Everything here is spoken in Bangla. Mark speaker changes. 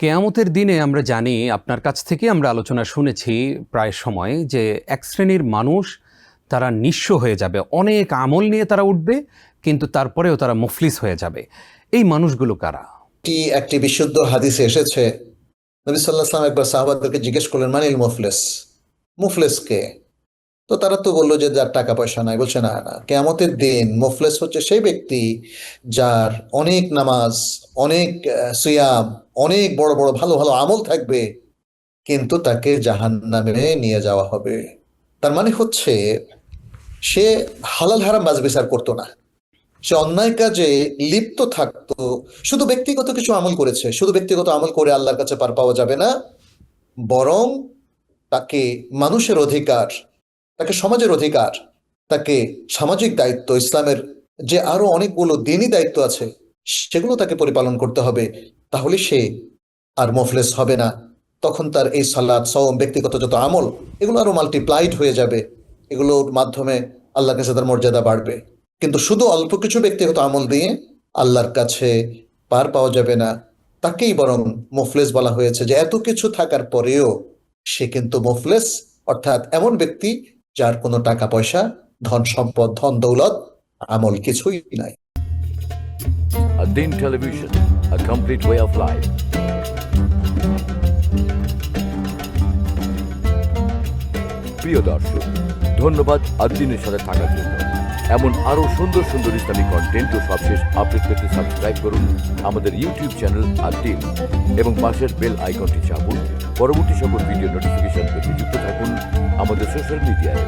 Speaker 1: কেয়ামতের দিনে আমরা জানি, আপনার কাছ থেকে আমরা আলোচনা শুনেছি প্রায় সময়, যে এক শ্রেণীর মানুষ তারা নিঃস্ব হয়ে যাবে, অনেক আমল নিয়ে তারা উঠবে, কিন্তু তারপরেও তারা মুফলিস হয়ে যাবে। এই মানুষগুলো কারা?
Speaker 2: একটি বিশুদ্ধ হাদিসে এসেছে, নবী সাল্লাল্লাহু আলাইহি ওয়াসাল্লাম একবার সাহাবাদেরকে জিজ্ঞেস করলেন, মানিল মুফলিস, মুফলিস কে? তো তারা তো বললো যে যার টাকা পয়সা নাই। বলছে না না, কিয়ামতের দিন মুফলিস হচ্ছে সেই ব্যক্তি যার অনেক নামাজ, অনেক সিয়াম, অনেক বড় বড় ভালো ভালো আমল থাকবে, কিন্তু তাকে জাহান্নামে নিয়ে যাওয়া হবে। তার মানে হচ্ছে সে হালাল হারাম বাজ বিচার করতো না, সে অন্যায় কাজে লিপ্ত থাকতো। শুধু ব্যক্তিগত কিছু আমল করেছে, শুধু ব্যক্তিগত আমল করে আল্লাহর কাছে পার পাওয়া যাবে না, বরং তাকে মানুষের অধিকার, তাকে সমাজের অধিকার, তাকে সামাজিক দায়িত্ব, ইসলামের যে আরো অনেকগুলো দিনই দায়িত্ব আছে, সেগুলো তাকে পরিপালন করতে হবে। তাহলে সে আর মুফলিস হবে না। তখন তার এই সালাত, সওম, ব্যক্তিগত যত আমল, এগুলো আরো মাল্টিপ্লাইড হয়ে যাবে। এগুলোর মাধ্যমে আল্লাহর কাছে তার মর্যাদা বাড়বে। কিন্তু শুধু অল্প কিছু ব্যক্তিগত আমল দিয়ে আল্লাহর কাছে পার পাওয়া যাবে না। তাকেই বরং মুফলিস বলা হয়েছে, যে এত কিছু থাকার পরেও সে কিন্তু মুফলিস, অর্থাৎ এমন ব্যক্তি যার কোনো টাকা পয়সা, ধন সম্পদ, ধন দৌলত, আমল কিছুই নাই।
Speaker 3: Adin Television, a complete way of life. প্রিয় দর্শক, ধন্যবাদ আদ্দিনের সাথে থাকার জন্য। এমন আরো সুন্দর সুন্দর ইসলামিক কন্টেন্ট ও সবশেষ আপডেট পেতে সাবস্ক্রাইব করুন আমাদের ইউটিউব চ্যানেল আদ্দিন এবং পাশের বেল আইকনটি চাপুন। পরবর্তী সকল ভিডিও নোটিফিকেশন পেতে যুক্ত থাকুন আমাদের সোশ্যাল মিডিয়ায়।